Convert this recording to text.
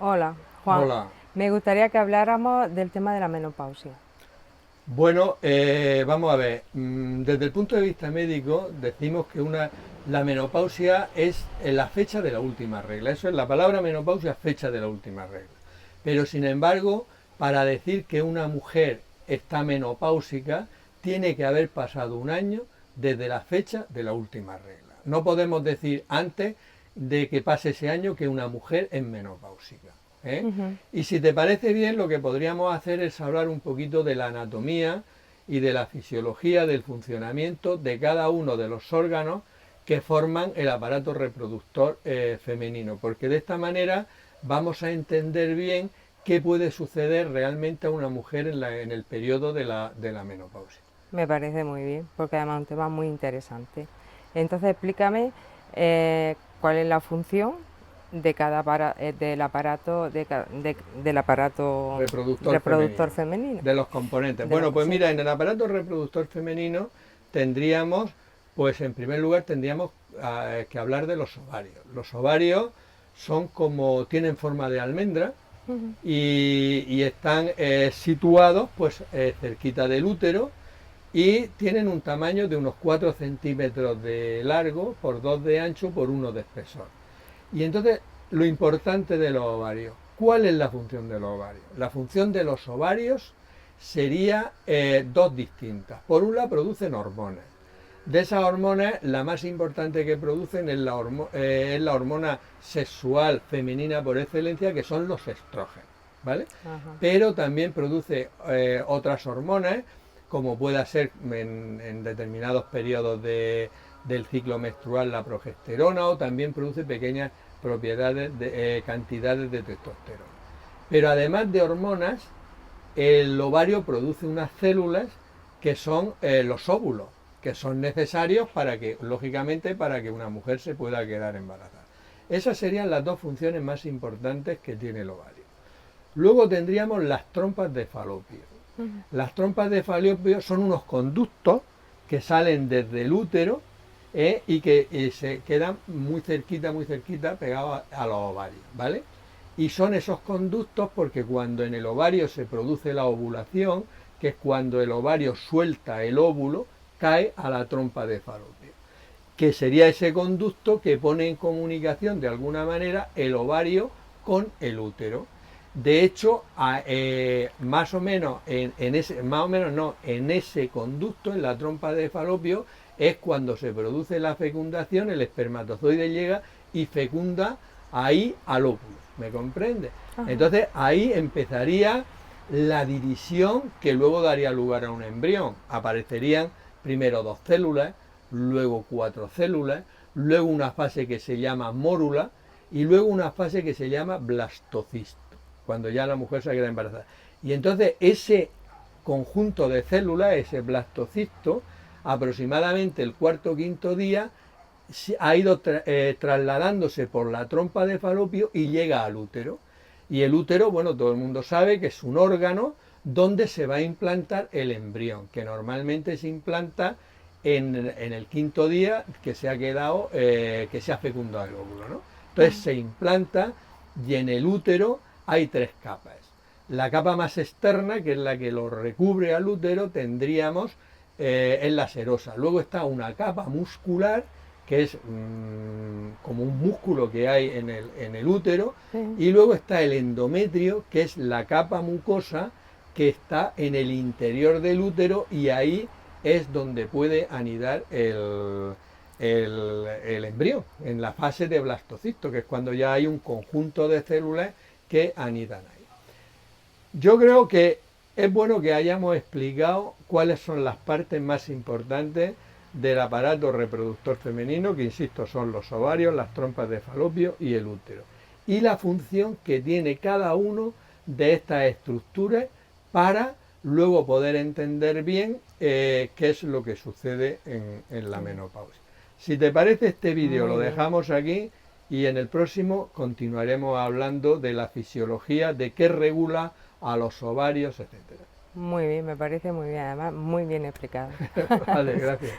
Hola, Juan. Hola. Me gustaría que habláramos del tema de la menopausia. Bueno, vamos a ver. Desde el punto de vista médico, decimos que la menopausia es la fecha de la última regla. Eso es la palabra menopausia, fecha de la última regla. Pero sin embargo, para decir que una mujer está menopáusica, tiene que haber pasado un año desde la fecha de la última regla. No podemos decir antes de que pase ese año que una mujer es menopáusica. ¿Eh? Ujú. Y si te parece bien, lo que podríamos hacer es hablar un poquito de la anatomía y de la fisiología del funcionamiento de cada uno de los órganos que forman el aparato reproductor femenino, porque de esta manera vamos a entender bien qué puede suceder realmente a una mujer en el periodo de la menopausia. Me parece muy bien, porque además es un tema muy interesante. Entonces, explícame cuál es la función de del aparato, del aparato Reproductor reproductor femenino, femenino. de los componentes. De Bueno, pues sí. mira, en el aparato reproductor femenino tendríamos, pues en primer lugar tendríamos que hablar de los ovarios. Los ovarios son como, tienen forma de almendra y están situados pues cerquita del útero y tienen un tamaño de unos 4 centímetros de largo por 2 de ancho por 1 de espesor. Y entonces, lo importante de los ovarios. ¿Cuál es la función de los ovarios? La función de los ovarios sería dos distintas. Por un lado, producen hormonas. De esas hormonas, la más importante que producen es la hormona sexual femenina por excelencia, que son los estrógenos. ¿Vale? Ajá. Pero también produce otras hormonas, como pueda ser en determinados periodos del ciclo menstrual la progesterona, o también produce pequeñas cantidades de testosterona. Pero además de hormonas, el ovario produce unas células que son los óvulos, que son necesarios para que, lógicamente, para que una mujer se pueda quedar embarazada. Esas serían las dos funciones más importantes que tiene el ovario. Luego tendríamos las trompas de falopio. Las trompas de falopio son unos conductos que salen desde el útero y que se quedan muy cerquita, pegados a los ovarios, ¿vale? Y son esos conductos porque cuando en el ovario se produce la ovulación, que es cuando el ovario suelta el óvulo, cae a la trompa de falopio, que sería ese conducto que pone en comunicación de alguna manera el ovario con el útero. De hecho, más o menos más o menos no, en ese conducto, en la trompa de falopio, es cuando se produce la fecundación, el espermatozoide llega y fecunda ahí al óvulo. ¿Me comprende? Ajá. Entonces ahí empezaría la división que luego daría lugar a un embrión. Aparecerían primero dos células, luego cuatro células, luego una fase que se llama mórula y luego una fase que se llama blastocisto, cuando ya la mujer se queda embarazada. Y entonces ese conjunto de células, ese blastocisto, aproximadamente el cuarto o quinto día, ha ido trasladándose por la trompa de falopio y llega al útero. Y el útero, bueno, todo el mundo sabe que es un órgano donde se va a implantar el embrión, que normalmente se implanta en el quinto día que se ha quedado, que se ha fecundado el óvulo, ¿no? Entonces se implanta y en el útero hay tres capas. La capa más externa, que es la que lo recubre al útero, tendríamos es la serosa. Luego está una capa muscular, que es como un músculo que hay en el útero, Sí. y luego está el endometrio, que es la capa mucosa que está en el interior del útero y ahí es donde puede anidar el embrión, en la fase de blastocisto, que es cuando ya hay un conjunto de células que anidan ahí. Yo creo que es bueno que hayamos explicado cuáles son las partes más importantes del aparato reproductor femenino, que insisto son los ovarios, las trompas de falopio y el útero, y la función que tiene cada uno de estas estructuras para luego poder entender bien qué es lo que sucede en la menopausia. Si te parece, este vídeo lo Muy bien. dejamos aquí y en el próximo continuaremos hablando de la fisiología, de qué regula a los ovarios, etcétera. Muy bien, me parece muy bien, además muy bien explicado. Vale, gracias.